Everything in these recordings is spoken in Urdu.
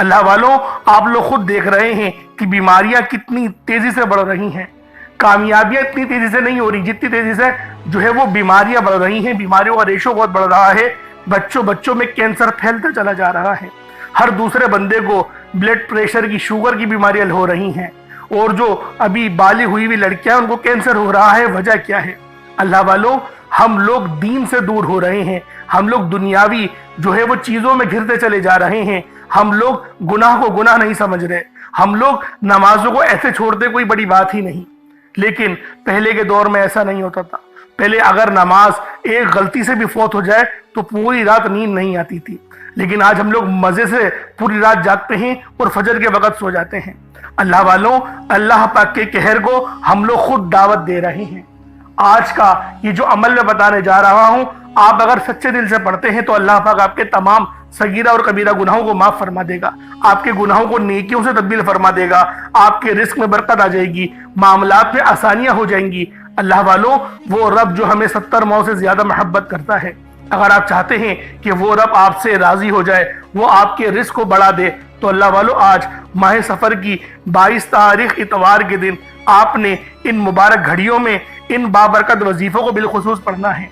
اللہ والوں آپ لوگ خود دیکھ رہے ہیں کہ بیماریاں کتنی تیزی سے بڑھ رہی ہیں، کامیابیاں اتنی تیزی سے نہیں ہو رہی جتنی تیزی سے جو ہے وہ بیماریاں بڑھ رہی ہیں، بیماریوں کا ریشو بہت بڑھ رہا ہے، بچوں میں کینسر پھیلتا چلا جا رہا ہے، ہر دوسرے بندے کو بلڈ پریشر کی شوگر کی بیماریاں ہو رہی ہیں، اور جو ابھی بالغ ہوئی لڑکیاں ان کو کینسر ہو رہا ہے، وجہ کیا ہے؟ اللہ والوں ہم لوگ دین سے دور ہو رہے ہیں، ہم لوگ دنیاوی جو ہے وہ چیزوں میں گھرتے چلے جا رہے ہیں، ہم لوگ گناہ کو گناہ نہیں سمجھ رہے، ہم لوگ نمازوں کو ایسے چھوڑتے کوئی بڑی بات ہی نہیں۔ لیکن پہلے کے دور میں ایسا نہیں ہوتا تھا، پہلے اگر نماز ایک غلطی سے بھی فوت ہو جائے تو پوری رات نیند نہیں آتی تھی، لیکن آج ہم لوگ مزے سے پوری رات جاگتے ہیں اور فجر کے وقت سو جاتے ہیں۔ اللہ والوں اللہ پاک کے قہر کو ہم لوگ خود دعوت دے رہے ہیں۔ آج کا یہ جو عمل میں بتانے جا رہا ہوں، آپ اگر سچے دل سے پڑھتے ہیں تو اللہ پاک آپ کے تمام صغیرہ اور کبیرہ گناہوں کو معاف فرما دے گا، آپ کے گناہوں کو نیکیوں سے تبدیل فرما دے گا، آپ کے رزق میں برکت آ جائے گی، معاملات میں آسانیاں ہو جائیں گی۔ اللہ والوں وہ رب جو ہمیں 70 ماؤں سے زیادہ محبت کرتا ہے، اگر آپ چاہتے ہیں کہ وہ رب آپ سے راضی ہو جائے، وہ آپ کے رزق کو بڑھا دے، تو اللہ والوں آج ماہ سفر کی 22 تاریخ اتوار کے دن آپ نے ان مبارک گھڑیوں میں ان بابرکت وظیفوں کو بالخصوص پڑھنا ہے۔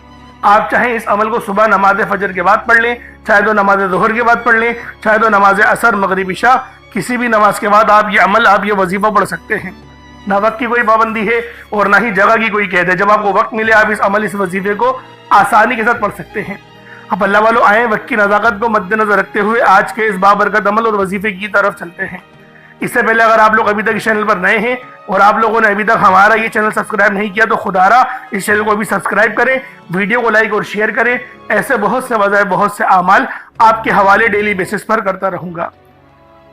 آپ چاہیں اس عمل کو صبح نماز فجر کے بعد پڑھ لیں، چاہے تو نماز ظہر کے بعد پڑھ لیں، چاہے تو نماز عصر مغرب عشاء، کسی بھی نماز کے بعد آپ یہ وظیفہ پڑھ سکتے ہیں۔ نہ وقت کی کوئی پابندی ہے اور نہ ہی جگہ کی کوئی قید ہے، جب آپ کو وقت ملے آپ اس وظیفے کو آسانی کے ساتھ پڑھ سکتے ہیں۔ اب اللہ والوں آئیں وقت کی نزاکت کو مد نظر رکھتے ہوئے آج کے اس بابرکت عمل اور وظیفے کی طرف چلتے ہیں۔ اس سے پہلے اگر آپ لوگ ابھی تک اس چینل پر نئے ہیں اور آپ لوگوں نے ابھی تک ہمارا یہ چینل سبسکرائب نہیں کیا تو خدا را اس چینل کو ابھی سبسکرائب کریں، ویڈیو کو لائک اور شیئر کریں، ایسے بہت سے وظائف بہت سے اعمال آپ کے حوالے ڈیلی بیسس پر کرتا رہوں گا۔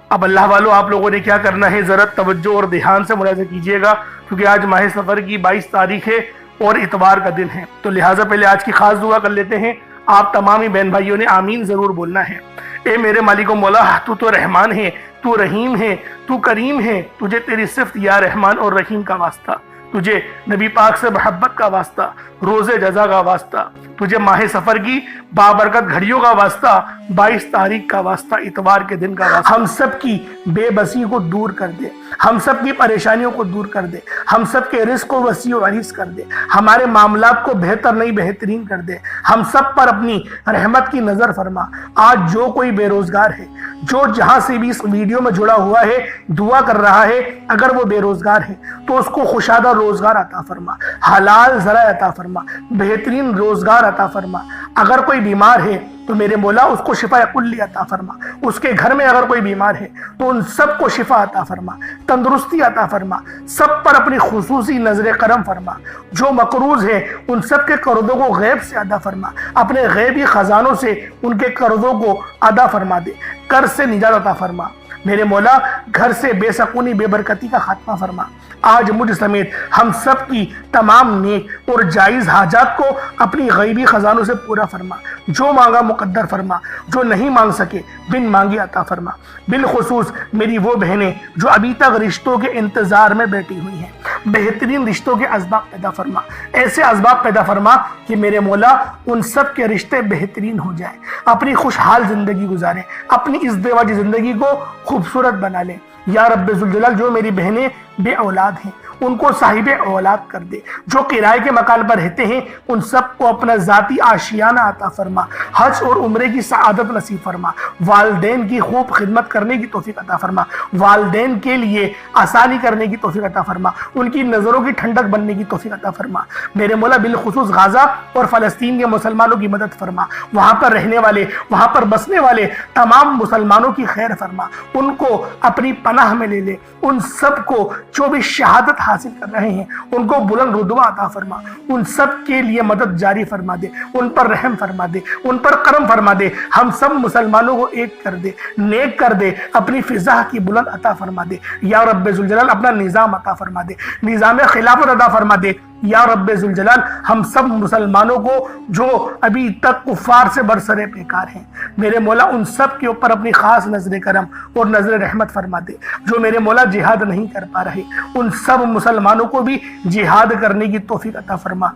اب اللہ والوں آپ لوگوں نے کیا کرنا ہے، ذرا توجہ اور دھیان سے ملاحظہ کیجئے گا، کیونکہ آج ماہ سفر کی 22 تاریخ ہے اور اتوار کا دن ہے، تو لہٰذا پہلے آج کی خاص دعا کر لیتے ہیں۔ آپ تمام ہی بہن بھائیوں نے آمین ضرور بولنا ہے۔ اے میرے مالک و مولا، تو رحمان ہے، تو رحیم ہے، تو کریم ہے، تجھے تیری صفت یا رحمان اور رحیم کا واسطہ، تجھے نبی پاک سے محبت کا واسطہ، روز جزا کا واسطہ، تجھے ماہ سفر کی بابرکت گھڑیوں کا واسطہ، 22 تاریخ کا واسطہ، اتوار کے دن کا واسطہ۔ ہم سب کی بے بسی کو دور کر دے، ہم سب کی پریشانیوں کو دور کر دے، ہم سب کے رزق کو وسیع و عریض کر دے، ہمارے معاملات کو بہتر نہیں بہترین کر دے، ہم سب پر اپنی رحمت کی نظر فرما۔ آج جو کوئی بے روزگار ہے، جو جہاں سے بھی اس ویڈیو میں جڑا ہوا ہے دعا کر رہا ہے، اگر وہ بے روزگار ہے تو اس کو خوشادہ روزگار عطا فرما، حلال ذرائع عطا فرما، بہترین روزگار عطا فرما۔ اگر کوئی بیمار ہے تو میرے مولا اس کو شفا کلی عطا فرما، اس کے گھر میں اگر کوئی بیمار ہے تو ان سب کو شفا عطا فرما، تندرستی عطا فرما، سب پر اپنی خصوصی نظر کرم فرما۔ جو مقروض ہے ان سب کے قرضوں کو غیب سے ادا فرما، اپنے غیبی خزانوں سے ان کے قرضوں کو ادا فرما دے، قرض سے نجات عطا فرما۔ میرے مولا گھر سے بے سکونی بے برکتی کا خاتمہ فرما۔ آج مجھ سمیت ہم سب کی تمام نیک اور جائز حاجات کو اپنی غیبی خزانوں سے پورا فرما، جو مانگا مقدر فرما، جو نہیں مانگ سکے بن مانگی عطا فرما۔ بالخصوص میری وہ بہنیں جو ابھی تک رشتوں کے انتظار میں بیٹھی ہوئی ہیں، بہترین رشتوں کے اسباب پیدا فرما، ایسے اسباب پیدا فرما کہ میرے مولا ان سب کے رشتے بہترین ہو جائیں، اپنی خوشحال زندگی گزاریں، اپنی اس ازدواجی زندگی کو خوبصورت بنا لیں۔ یا رب ذوالجلال جو میری بہنیں بے اولاد ہیں ان کو صاحب اولاد کر دے، جو کرائے کے مکان پر رہتے ہیں ان سب کو اپنا ذاتی آشیانہ عطا فرما، حج اور عمرے کی سعادت نصیب فرما، والدین کی خوب خدمت کرنے کی توفیق عطا فرما، والدین کے لیے آسانی کرنے کی توفیق عطا فرما، ان کی نظروں کی ٹھنڈک بننے کی توفیق عطا فرما۔ میرے مولا بالخصوص غزہ اور فلسطین کے مسلمانوں کی مدد فرما، وہاں پر رہنے والے، وہاں پر بسنے والے تمام مسلمانوں کی خیر فرما، ان کو اپنی پناہ میں لے لے، ان سب کو جو بھی شہادت حاصل کر رہے ہیں ان کو بلند رتبہ عطا فرما، ان سب کے لیے مدد جاری فرما دے، ان پر رحم فرما دے، ان پر کرم فرما دے، ہم سب مسلمانوں کو ایک کر دے، نیک کر دے، اپنی فضا کی بلند عطا فرما دے۔ یا رب ذوالجلال اپنا نظام عطا فرما دے، نظام خلافت عطا فرما دے۔ یا رب ذوالجلال ہم سب مسلمانوں کو جو ابھی تک کفار سے برسرے پیکار ہیں میرے مولا ان سب کے اوپر اپنی خاص نظر کرم اور نظر رحمت فرما دے۔ جو میرے مولا جہاد نہیں کر پا رہے ان سب مسلمانوں کو بھی جہاد کرنے کی توفیق عطا فرما۔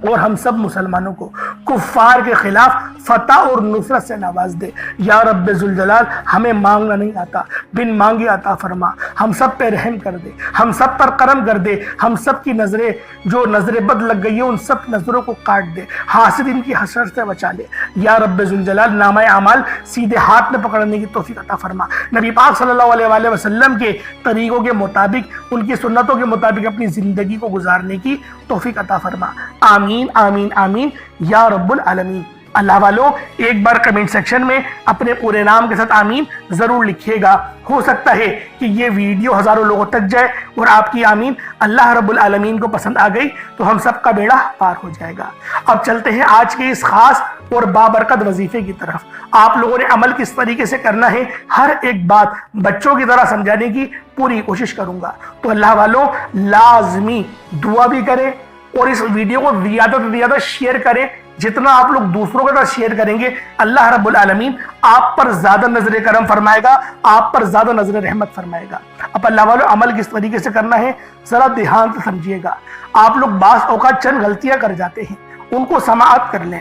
اور ہم سب مسلمانوں کو کفار کے خلاف فتح اور نصرت سے نواز دے۔ یا رب ذوالجلال، ہمیں مانگنا نہیں آتا، بن مانگے عطا فرما، ہم سب پہ رحم کر دے، ہم سب پر کرم کر دے، ہم سب کی نظریں جو نظر بد لگ گئی ہیں ان سب نظروں کو کاٹ دے، حاسد ان کی حسرت سے بچا لے۔ یا رب ذوالجلال، نامہ اعمال سیدھے ہاتھ میں پکڑنے کی توفیق عطا فرما، نبی پاک صلی اللہ علیہ وآلہ وسلم کے طریقوں کے مطابق، ان کی سنتوں کے مطابق اپنی زندگی کو گزارنے کی توفیق عطا فرما۔ آمین آمین آمین یا رب العالمین۔ اللہ والوں، ایک بار کمنٹ سیکشن میں اپنے پورے نام کے ساتھ آمین ضرور لکھیے گا۔ ہو سکتا ہے کہ یہ ویڈیو ہزاروں لوگوں تک جائے اور آپ کی آمین اللہ رب العالمین کو پسند آ گئی تو ہم سب کا بیڑا پار ہو جائے گا۔ اب چلتے ہیں آج کے اس خاص اور بابرکت وظیفے کی طرف۔ آپ لوگوں نے عمل کس طریقے سے کرنا ہے، ہر ایک بات بچوں کی طرح سمجھانے کی پوری کوشش کروں گا۔ تو اللہ والوں، لازمی دعا بھی کریں اور اس ویڈیو کو زیادہ سے زیادہ شیئر کریں۔ جتنا آپ لوگ دوسروں کے ساتھ شیئر کریں گے، اللہ رب العالمین آپ پر زیادہ نظر کرم فرمائے گا، آپ پر زیادہ نظر رحمت فرمائے گا۔ اب اللہ والوں، عمل کس طریقے سے کرنا ہے ذرا دھیان سے سمجھیے گا۔ آپ لوگ بعض اوقات چند غلطیاں کر جاتے ہیں، ان کو سماعت کر لیں۔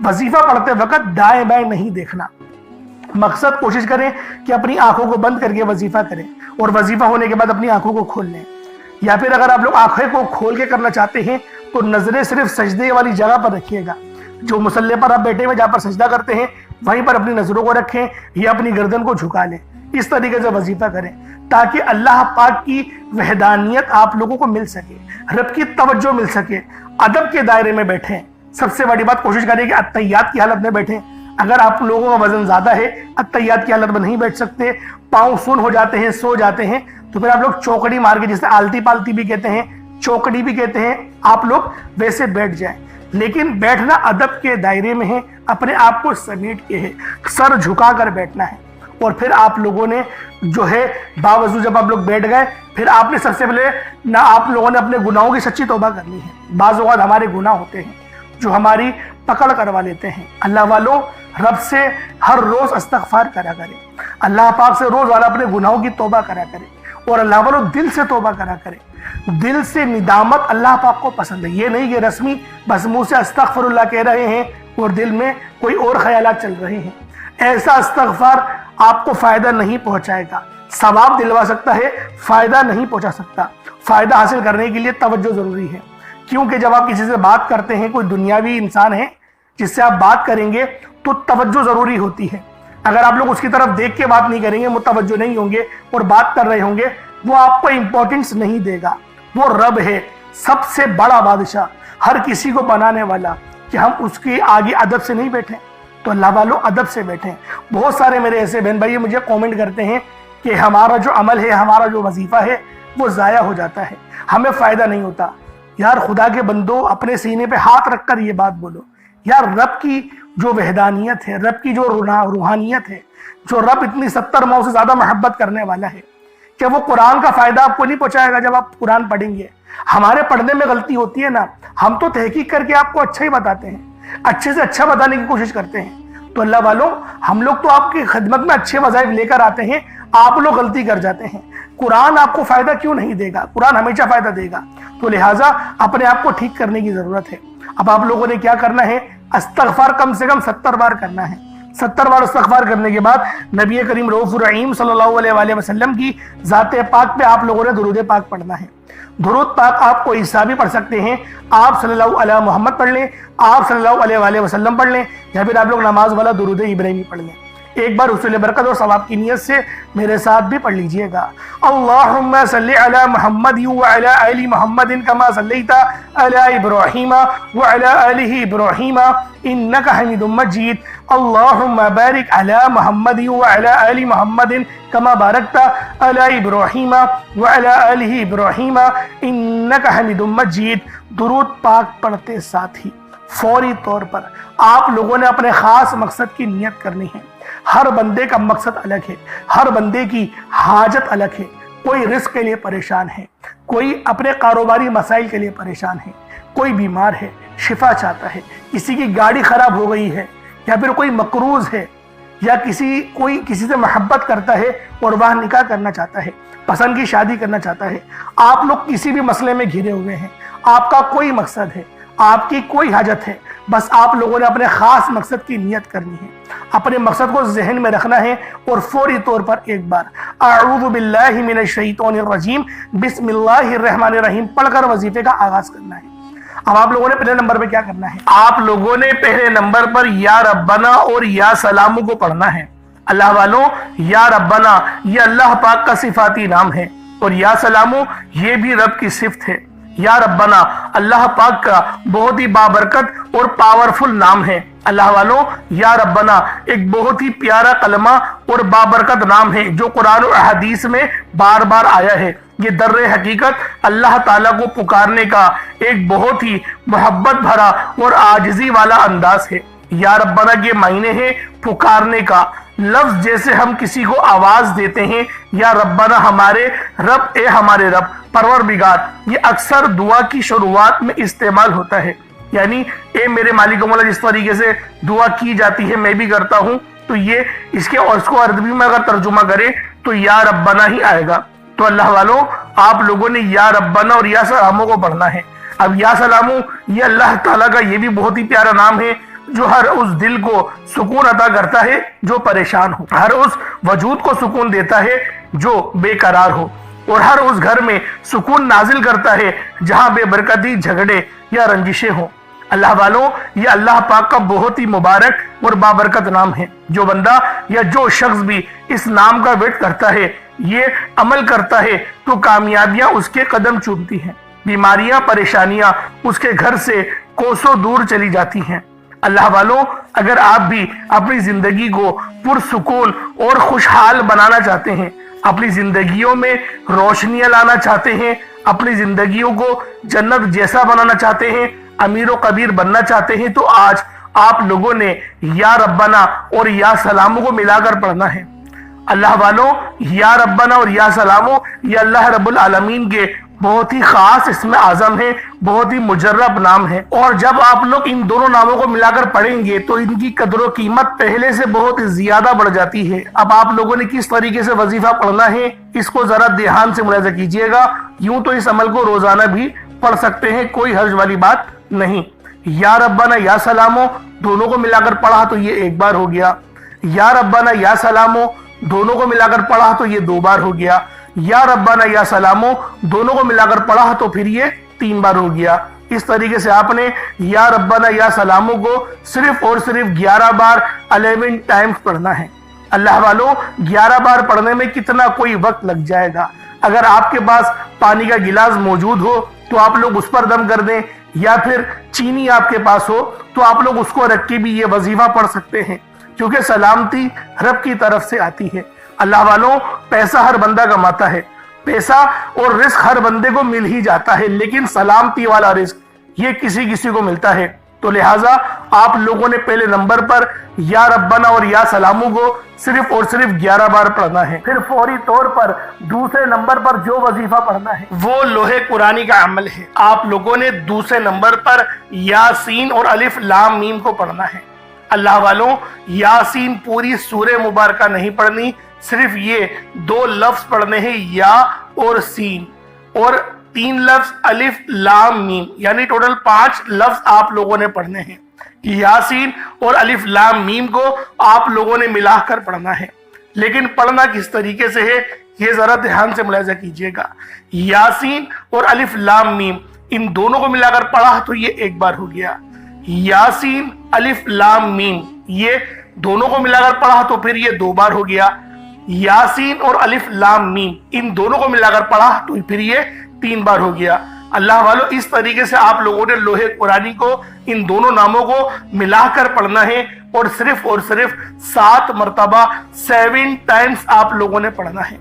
وظیفہ پڑھتے وقت دائیں بائیں نہیں دیکھنا۔ مقصد کوشش کریں کہ اپنی آنکھوں کو بند کر کے وظیفہ کریں اور وظیفہ ہونے کے بعد اپنی آنکھوں کو کھول لیں، یا پھر اگر آپ لوگ آنکھیں کو کھول کے کرنا چاہتے ہیں تو نظریں صرف سجدے والی جگہ پر رکھیے گا۔ جو مصلی پر آپ بیٹھے ہوئے جہاں پر سجدہ کرتے ہیں وہیں پر اپنی نظروں کو رکھیں یا اپنی گردن کو جھکا لیں۔ اس طریقے سے وظیفہ کریں تاکہ اللہ پاک کی وحدانیت آپ لوگوں کو مل سکے، رب کی توجہ مل سکے۔ ادب کے دائرے میں بیٹھیں۔ سب سے بڑی بات، کوشش کریں کہ اتحیات کی حالت میں بیٹھیں۔ اگر آپ لوگوں کا وزن زیادہ ہے، اتحیات کی حالت میں نہیں بیٹھ سکتے، پاؤں سن ہو جاتے ہیں، سو جاتے ہیں، تو پھر آپ لوگ چوکڑی مار کے، جسے آلتی پالتی بھی کہتے ہیں، چوکڑی بھی کہتے ہیں، آپ لوگ ویسے بیٹھ جائیں۔ لیکن بیٹھنا ادب کے دائرے میں ہے، اپنے آپ کو سمیٹ کے ہے، سر جھکا کر بیٹھنا ہے۔ اور پھر آپ لوگوں نے جو ہے باوضو جب آپ لوگ بیٹھ گئے، پھر آپ نے سب سے پہلے نہ آپ لوگوں نے اپنے گناہوں کی سچی توبہ کرنی ہے۔ بعض اوقات ہمارے گناہ ہوتے ہیں جو ہماری پکڑ کروا لیتے ہیں۔ اللہ والوں، رب سے ہر روز استغفار کرا کریں، اللہ پاک سے روز والا اپنے گناہوں کی توبہ کرا کریں، اور اللہ والوں دل سے توبہ کرا کریں۔ دل سے ندامت اللہ پاک کو پسند ہے، یہ نہیں کہ رسمی بس منہ سے استغفر اللہ کہہ رہے ہیں اور دل میں کوئی اور خیالات چل رہے ہیں۔ ایسا استغفار آپ کو فائدہ نہیں پہنچائے گا، ثواب دلوا سکتا ہے، فائدہ نہیں پہنچا سکتا۔ فائدہ حاصل کرنے کے لیے توجہ ضروری ہے، کیونکہ جب آپ کسی سے بات کرتے ہیں، کوئی دنیاوی انسان ہے جس سے آپ بات کریں گے تو توجہ ضروری ہوتی ہے۔ اگر آپ لوگ اس کی طرف دیکھ کے بات نہیں کریں گے، متوجہ نہیں ہوں گے اور بات کر رہے ہوں گے، وہ آپ کو امپورٹنس نہیں دے گا۔ وہ رب ہے، سب سے بڑا بادشاہ، ہر کسی کو بنانے والا، کہ ہم اس کے آگے ادب سے نہیں بیٹھیں۔ تو اللہ والوں، ادب سے بیٹھیں۔ بہت سارے میرے ایسے بہن بھائی مجھے کومنٹ کرتے ہیں کہ ہمارا جو عمل ہے، ہمارا جو وظیفہ ہے وہ ضائع ہو جاتا ہے، ہمیں فائدہ نہیں ہوتا۔ یار خدا کے بندو، اپنے سینے پہ ہاتھ رکھ کر یہ بات بولو، یار رب کی جو وحدانیت ہے، رب کی جو روحانیت ہے، جو رب اتنی 70 ماؤں سے زیادہ محبت کرنے والا ہے، کہ وہ قرآن کا فائدہ آپ کو نہیں پہنچائے گا جب آپ قرآن پڑھیں گے۔ ہمارے پڑھنے میں غلطی ہوتی ہے نا، ہم تو تحقیق کر کے آپ کو اچھا ہی بتاتے ہیں، اچھے سے اچھا بتانے کی کوشش کرتے ہیں۔ تو اللہ والوں، ہم لوگ تو آپ کی خدمت میں اچھے وظائف لے کر آتے ہیں، آپ لوگ غلطی کر جاتے ہیں۔ قرآن آپ کو فائدہ کیوں نہیں دے گا؟ قرآن ہمیشہ فائدہ دے گا۔ تو لہٰذا اپنے آپ کو ٹھیک کرنے کی ضرورت ہے۔ اب آپ لوگوں نے کیا کرنا ہے؟ استغفار کم سے کم 70 بار کرنا ہے۔ 70 بار استغفار کرنے کے بعد نبی کریم رؤوف الرحیم صلی اللہ علیہ وآلہ وسلم کی ذات پاک پہ آپ لوگوں نے درود پاک پڑھنا ہے۔ درود پاک آپ کو عیسیٰ بھی پڑھ سکتے ہیں، آپ صلی اللہ علیہ محمد پڑھ لیں، آپ صلی اللہ علیہ وآلہ وسلم پڑھ لیں، یا پھر آپ لوگ نماز والا درود ابراہیمی پڑھ لیں۔ ایک بار حصول برکت اور ثواب کی نیت سے میرے ساتھ بھی پڑھ لیجئے گا۔ اللہم صلی علی محمد وعلی آل محمد کما صلیت علی ابراہیم وعلی آل ابراہیم انک حمید مجید۔ اللہم بارک علی محمد وعلی آل محمد کما بارکت علی ابراہیم وعلی آل ابراہیم انک حمید مجید۔ درود پاک پڑھتے ساتھ ہی فوری طور پر آپ لوگوں نے اپنے خاص مقصد کی نیت کرنی ہے۔ ہر بندے کا مقصد الگ ہے، ہر بندے کی حاجت الگ ہے۔ کوئی رزق کے لیے پریشان ہے، کوئی اپنے کاروباری مسائل کے لیے پریشان ہے، کوئی بیمار ہے، شفا چاہتا ہے، کسی کی گاڑی خراب ہو گئی ہے، یا پھر کوئی مقروض ہے، یا کوئی کسی سے محبت کرتا ہے اور وہ نکاح کرنا چاہتا ہے، پسند کی شادی کرنا چاہتا ہے۔ آپ لوگ کسی بھی مسئلے میں گھرے ہوئے ہیں، آپ کا کوئی مقصد ہے، آپ کی کوئی حاجت ہے، بس آپ لوگوں نے اپنے خاص مقصد کی نیت کرنی ہے، اپنے مقصد کو ذہن میں رکھنا ہے اور فوری طور پر ایک بار اعوذ باللہ من الشیطان الرجیم بسم اللہ الرحمن الرحیم پڑھ کر وظیفے کا آغاز کرنا ہے۔ اب آپ لوگوں نے پہلے نمبر پہ کیا کرنا ہے؟ آپ لوگوں نے پہلے نمبر پر یا ربنا اور یا سلامو کو پڑھنا ہے۔ اللہ والوں، یا ربنا یہ اللہ پاک کا صفاتی نام ہے اور یا سلامو یہ بھی رب کی صفت ہے۔ یا ربنا اللہ پاک کا بہت ہی بابرکت اور پاورفل نام ہے۔ اللہ والوں، یا ربنا ایک بہت ہی پیارا کلمہ اور بابرکت نام ہے جو قرآن و حدیث میں بار بار آیا ہے۔ یہ در حقیقت اللہ تعالیٰ کو پکارنے کا ایک بہت ہی محبت بھرا اور عاجزی والا انداز ہے۔ یا ربنا کے معنی ہے پکارنے کا، لفظ جیسے ہم کسی کو آواز دیتے ہیں یا ربنا ہمارے رب، اے ہمارے رب، پروردگار، یہ اکثر دعا کی شروعات میں استعمال ہوتا ہے، یعنی اے میرے مالک و مولا جس طریقے سے دعا کی جاتی ہے میں بھی کرتا ہوں، تو یہ اس کو عربی میں اگر ترجمہ کرے تو یا ربنا ہی آئے گا۔ تو اللہ والوں، آپ لوگوں نے یا ربنا اور یا سلامو کو پڑھنا ہے۔ اب یا سلامو یہ اللہ تعالیٰ کا یہ بھی بہت ہی پیارا نام ہے جو ہر اس دل کو سکون عطا کرتا ہے جو پریشان ہو، ہر اس وجود کو سکون دیتا ہے جو بے قرار ہو، اور ہر اس گھر میں سکون نازل کرتا ہے جہاں بے برکتی، جھگڑے یا رنجشیں ہوں۔ اللہ والوں، یہ اللہ پاک کا بہت ہی مبارک اور بابرکت نام ہے۔ جو بندہ یا جو شخص بھی اس نام کا ورد کرتا ہے، یہ عمل کرتا ہے، تو کامیابیاں اس کے قدم چومتی ہیں، بیماریاں، پریشانیاں اس کے گھر سے کوسوں دور چلی جاتی ہیں۔ اللہ والوں، اگر آپ بھی اپنی زندگی کو پرسکون اور خوشحال بنانا چاہتے ہیں، اپنی زندگیوں میں روشنیاں لانا چاہتے ہیں، اپنی زندگیوں کو جنت جیسا بنانا چاہتے ہیں، امیر و کبیر بننا چاہتے ہیں، تو آج آپ لوگوں نے یا ربنا اور یا سلامو کو ملا کر پڑھنا ہے۔ اللہ والوں، یا ربنا اور یا سلامو یہ اللہ رب العالمین کے بہت ہی خاص اسم اعظم ہے، بہت ہی مجرب نام ہے، اور جب آپ لوگ ان دونوں ناموں کو ملا کر پڑھیں گے تو ان کی قدر و قیمت پہلے سے بہت زیادہ بڑھ جاتی ہے۔ اب آپ لوگوں نے کس طریقے سے وظیفہ پڑھنا ہے اس کو ذرا دھیان سے ملاحظہ کیجئے گا۔ یوں تو اس عمل کو روزانہ بھی پڑھ سکتے ہیں، کوئی حرج والی بات نہیں۔ یا ربنا یا سلامو دونوں کو ملا کر پڑھا تو یہ ایک بار ہو گیا، یا ربنا یا سلامو دونوں کو ملا کر پڑھا تو یہ 2 بار ہو گیا، یا ربنا یا سلامو دونوں کو ملا کر پڑھا تو پھر یہ 3 بار ہو گیا۔ اس طریقے سے آپ نے یا ربنا یا سلامو کو صرف اور صرف 11 بار 11 ٹائمز پڑھنا ہے۔ اللہ والوں، 11 بار پڑھنے میں کتنا کوئی وقت لگ جائے گا۔ اگر آپ کے پاس پانی کا گلاس موجود ہو تو آپ لوگ اس پر دم کر دیں، یا پھر چینی آپ کے پاس ہو تو آپ لوگ اس کو رکھ کے بھی یہ وظیفہ پڑھ سکتے ہیں، کیونکہ سلامتی رب کی طرف سے آتی ہے۔ اللہ والوں، پیسہ ہر بندہ کماتا ہے، پیسہ اور رزق ہر بندے کو مل ہی جاتا ہے، لیکن سلامتی والا رزق یہ کسی کسی کو ملتا ہے۔ تو لہٰذا آپ لوگوں نے پہلے نمبر پر یا ربنا اور یا سلامو کو صرف اور صرف 11 بار پڑھنا ہے۔ پھر فوری طور پر دوسرے نمبر پر جو وظیفہ پڑھنا ہے وہ لوح قرآنی کا عمل ہے۔ آپ لوگوں نے دوسرے نمبر پر یاسین اور الف لام میم کو پڑھنا ہے۔ اللہ والوں، یاسین پوری سورہ مبارکہ نہیں پڑھنی، صرف یہ 2 لفظ پڑھنے ہیں، یا اور سین، اور 3 لفظ الف لام میم، یعنی ٹوٹل 5 لفظ آپ لوگوں نے پڑھنے ہیں۔ یاسین اور الف لام میم کو آپ لوگوں نے ملا کر پڑھنا ہے، لیکن پڑھنا کس طریقے سے ہے یہ ذرا دھیان سے ملاحظہ کیجئے گا۔ یاسین اور الف لام میم ان دونوں کو ملا کر پڑھا تو یہ 1 بار ہو گیا، یاسین الف لام میم یہ دونوں کو ملا کر پڑھا تو پھر یہ 2 بار ہو گیا، یاسین اور الف لام میم ان دونوں کو ملا کر پڑھا تو پھر یہ 3 بار ہو گیا۔ اللہ والوں، اس طریقے سے آپ لوگوں نے لوح قرآنی کو ان دونوں ناموں کو ملا کر پڑھنا ہے، اور صرف 7 مرتبہ 7 ٹائمز آپ لوگوں نے پڑھنا ہے۔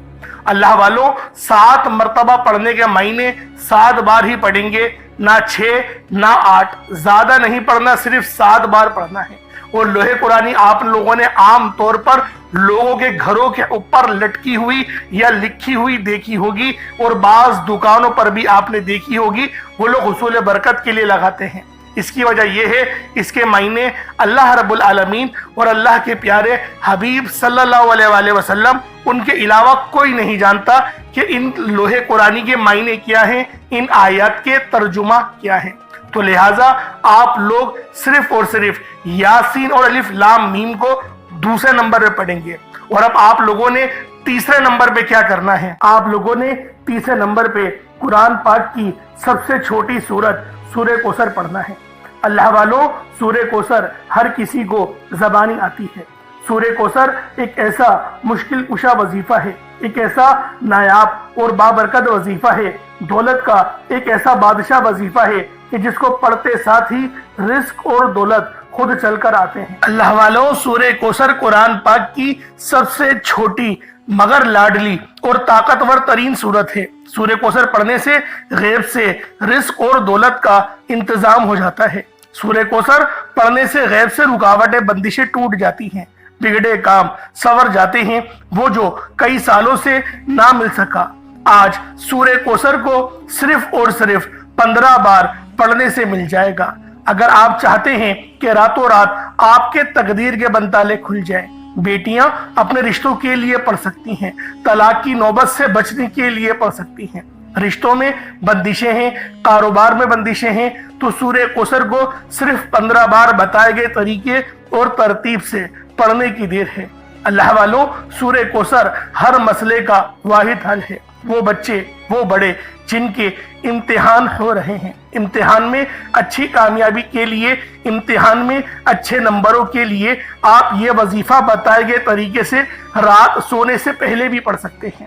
اللہ والوں، 7 مرتبہ پڑھنے کے معنی 7 بار ہی پڑھیں گے، نہ 6 نہ 8، زیادہ نہیں پڑھنا، صرف 7 بار پڑھنا ہے۔ اور لوح قرآنی آپ لوگوں نے عام طور پر لوگوں کے گھروں کے اوپر لٹکی ہوئی یا لکھی ہوئی دیکھی ہوگی، اور بعض دکانوں پر بھی آپ نے دیکھی ہوگی، وہ لوگ حصول برکت کے لیے لگاتے ہیں۔ اس کی وجہ یہ ہے، اس کے معنی اللہ رب العالمین اور اللہ کے پیارے حبیب صلی اللہ علیہ وآلہ وسلم ان کے علاوہ کوئی نہیں جانتا کہ ان لوح قرآنی کے معنی کیا ہیں، ان آیات کے ترجمہ کیا ہیں۔ تو لہٰذا آپ لوگ صرف اور صرف یاسین اور الف لام میم کو دوسرے نمبر پہ پڑھیں گے. اور اب آپ لوگوں نے تیسرے نمبر پہ کیا کرنا ہے؟ آپ لوگوں نے تیسرے نمبر پہ قرآن پاک کی سب سے چھوٹی سورت سورہ کوثر پڑھنا ہے. اللہ والوں، سورہ کوثر ہر کسی کو زبانی آتی ہے. سورہ کوثر ایک ایسا مشکل کشا وظیفہ ہے، ایک ایسا نایاب اور بابرکت وظیفہ ہے، دولت کا ایک ایسا بادشاہ وظیفہ ہے کہ جس کو پڑھتے ساتھ ہی رزق اور دولت خود چل کر آتے ہیں. اللہ والوں، سورہ کوثر قرآن پاک کی سب سے چھوٹی مگر لاڈلی اور طاقتور ترین سورت ہے. سورہ کوثر پڑھنے سے غیب سے رزق اور دولت کا انتظام ہو جاتا ہے. سورہ کوثر پڑھنے سے غیب سے رکاوٹیں بندشیں ٹوٹ جاتی ہیں، بگڑے کام سنور جاتے ہیں، وہ جو کئی سالوں سے نہ مل سکا آج سورہ کوثر کو صرف اور صرف 15 بار پڑھنے سے مل جائے گا. اگر آپ چاہتے ہیں کہ راتوں رات آپ کے تقدیر کے بنتالے کھل جائیں، بیٹیاں اپنے رشتوں کے لیے پڑھ سکتی ہیں، طلاق کی نوبت سے بچنے کے لیے پڑھ سکتی ہیں، رشتوں میں بندشیں ہیں، کاروبار میں بندشیں ہیں، تو سورہ کوثر کو صرف 15 بار بتائے گئے طریقے اور ترتیب سے پڑھنے کی دیر ہے. اللہ والوں، سورہ کوثر ہر مسئلے کا واحد حل ہے. وہ بچے، وہ بڑے جن کے امتحان ہو رہے ہیں، امتحان میں اچھی کامیابی کے لیے، امتحان میں اچھے نمبروں کے لیے آپ یہ وظیفہ بتائے گئے طریقے سے رات سونے سے پہلے بھی پڑھ سکتے ہیں.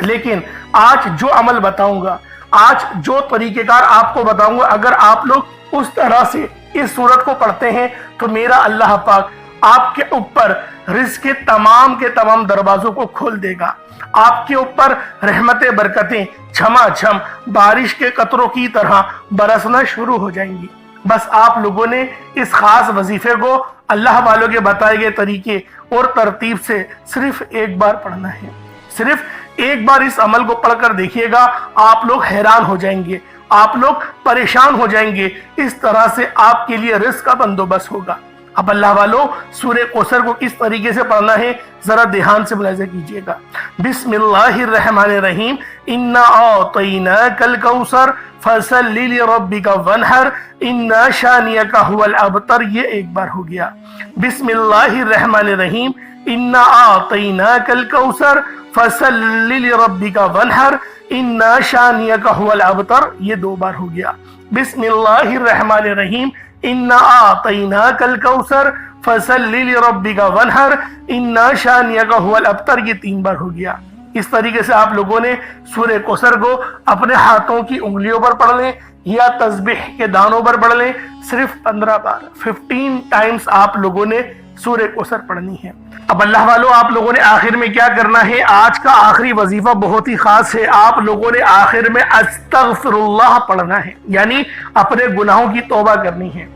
لیکن آج جو عمل بتاؤں گا، آج جو طریقہ کار آپ کو بتاؤں گا، اگر آپ لوگ اس طرح سے اس سورت کو پڑھتے ہیں تو میرا اللہ پاک آپ کے اوپر رزق کے تمام دروازوں کو کھول دے گا. آپ کے اوپر رحمتیں برکتیں چھما چھم بارش کے قطروں کی طرح برسنا شروع ہو جائیں گی. بس آپ لوگوں نے اس خاص وظیفے کو اللہ والوں کے بتائے گئے طریقے اور ترتیب سے صرف ایک بار پڑھنا ہے. صرف ایک بار اس عمل کو پڑھ کر دیکھیے گا، آپ لوگ حیران ہو جائیں گے، آپ لوگ پریشان ہو جائیں گے. اس طرح سے آپ کے لیے رزق کا بندوبست ہوگا. اب اللہ والوں، سورہ کوثر کو کس طریقے سے پڑھنا ہے ذرا دھیان سے ملاحظہ کیجئے گا. بسم اللہ الرحمن الرحیم. انا اعطیناک الکوثر فصل لربک وانحر ان شانئک هو الابتر. یہ ایک بار ہو گیا. بسم اللہ الرحمن الرحیم. انا اعطیناک الکوثر فصل لربک وانحر ان شانئک هو الابتر. یہ دو بار ہو گیا. بسم اللہ الرحمن الرحیم. انا اعطیناک الکوثر فصل لربک وانحر ان شانئک هو الابتر. یہ 3 بار ہو گیا. اس طریقے سے آپ لوگوں نے سورہ کوثر کو اپنے ہاتھوں کی انگلیوں پر پڑھ لیں یا تسبیح کے دانوں پر پڑھ لیں. صرف 15 بار 15 ٹائمز آپ لوگوں نے سورہ کوثر پڑھنی ہے. اب اللہ والوں، آپ لوگوں نے آخر میں کیا کرنا ہے؟ آج کا آخری وظیفہ بہت ہی خاص ہے. آپ لوگوں نے آخر میں استغفر اللہ پڑھنا ہے، یعنی اپنے گناہوں کی توبہ کرنی ہے.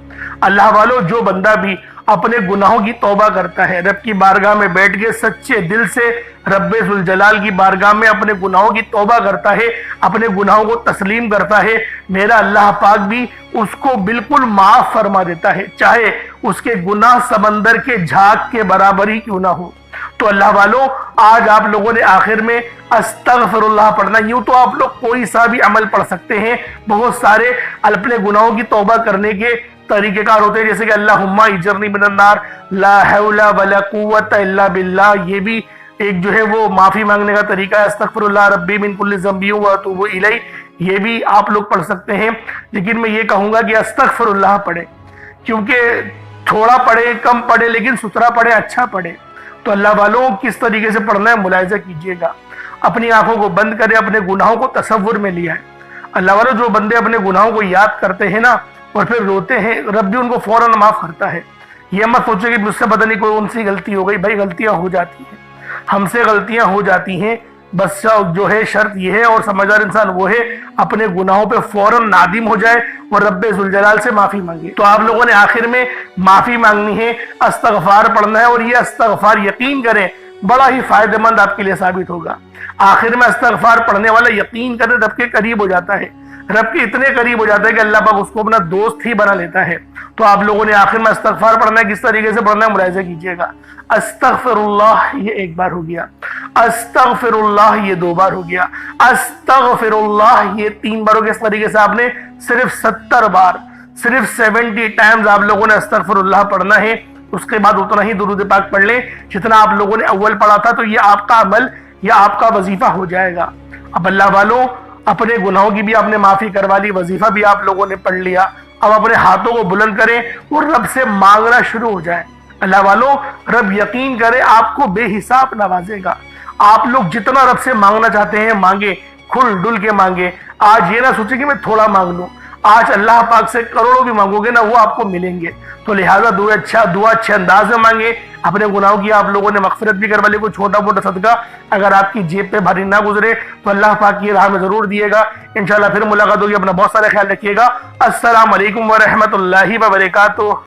اللہ والوں، جو بندہ بھی اپنے گناہوں کی توبہ کرتا ہے، رب کی بارگاہ میں بیٹھ کے سچے دل سے رب ذوالجلال کی بارگاہ میں اپنے گناہوں کی توبہ کرتا ہے، اپنے گناہوں کو تسلیم کرتا ہے، میرا اللہ پاک بھی اس کو بالکل معاف فرما دیتا ہے، چاہے اس کے گناہ سمندر کے جھاگ کے برابر ہی کیوں نہ ہو. تو اللہ والوں، آج آپ لوگوں نے آخر میں استغفر اللہ پڑھنا. یوں تو آپ لوگ کوئی سا بھی عمل پڑھ سکتے ہیں، بہت سارے اپنے گناہوں کی توبہ کرنے کے طریقہ کار ہوتے ہیں، جیسے کہ اللہم اجرنی من النار، لا حول ولا قوت الا باللہ. یہ بھی ایک جو ہے وہ معافی مانگنے کا طریقہ ہے. استغفر اللہ ربی من کل ذنب واتوب الیہ. یہ بھی آپ لوگ پڑھ سکتے ہیں. لیکن میں یہ کہوں گا کہ استغفر اللہ پڑھے، کیونکہ تھوڑا پڑھے کم پڑھے لیکن ستھرا پڑھے، اچھا پڑھے. تو اللہ والوں، کس طریقے سے پڑھنا ہے ملاحظہ کیجئے گا. اپنی آنکھوں کو بند کرے، اپنے گناہوں کو تصور میں لیا ہے. اللہ والوں، جو بندے اپنے گناہوں کو یاد کرتے ہیں نا اور پھر روتے ہیں، رب بھی ان کو فوراً معاف کرتا ہے. یہ مت سوچے کہ مجھ سے پتہ نہیں کوئی ان سی غلطی ہو گئی. بھائی غلطیاں ہو جاتی ہیں، ہم سے غلطیاں ہو جاتی ہیں. بس جو ہے شرط یہ ہے، اور سمجھدار انسان وہ ہے اپنے گناہوں پہ فوراً نادم ہو جائے اور رب ذوالجلال سے معافی مانگے. تو آپ لوگوں نے آخر میں معافی مانگنی ہے، استغفار پڑھنا ہے، اور یہ استغفار یقین کریں بڑا ہی فائدہ مند آپ کے لیے ثابت ہوگا. آخر میں استغفار پڑھنے والا یقین کرے رب کے قریب ہو جاتا ہے، رب کے اتنے قریب ہو جاتا ہے کہ اللہ پاک اس کو اپنا دوست ہی بنا لیتا ہے. تو آپ لوگوں نے آخر میں استغفار پڑھنا ہے. کس طریقے سے پڑھنا ہے ملاحظہ کیجئے گا. استغفر اللہ، یہ ایک بار ہو گیا. استغفراللہ یہ 2 بار ہو گیا، استغفراللہ یہ 3 بار ہو گیا۔ اس طریقے سے آپ نے صرف 70 بار، صرف 70 ٹائمز آپ لوگوں نے استغفراللہ پڑھنا ہے۔ اس کے بعد اتنا ہی درود پاک پڑھ لیں جتنا آپ لوگوں نے اول پڑھا تھا، تو یہ آپ کا عمل یا آپ کا وظیفہ ہو جائے گا۔ اب اللہ والوں، اپنے گناہوں کی بھی آپ نے معافی کروا لی، وظیفہ بھی آپ لوگوں نے پڑھ لیا۔ اب اپنے ہاتھوں کو بلند کریں اور رب سے مانگنا شروع ہو جائیں۔ اللہ والوں، رب یقین کرے آپ کو بے حساب نوازے گا۔ آپ لوگ جتنا رب سے مانگنا چاہتے ہیں مانگیں، کھل ڈل کے مانگیں۔ آج یہ نہ سوچیں کہ میں تھوڑا مانگ لوں، آج اللہ پاک سے کروڑوں بھی مانگو گے نا، وہ آپ کو ملیں گے۔ تو لہٰذا دعا اچھے انداز میں مانگے۔ اپنے گناہوں کی آپ لوگوں نے مغفرت بھی کروا لی، کوئی چھوٹا موٹا صدقہ اگر آپ کی جیب پہ بھاری نہ گزرے تو اللہ پاک کی راہ میں ضرور دیے گا۔ انشاءاللہ پھر ملاقات ہوگی۔ اپنا بہت سارا خیال رکھیے گا۔ السلام علیکم ورحمۃ اللہ وبرکاتہ۔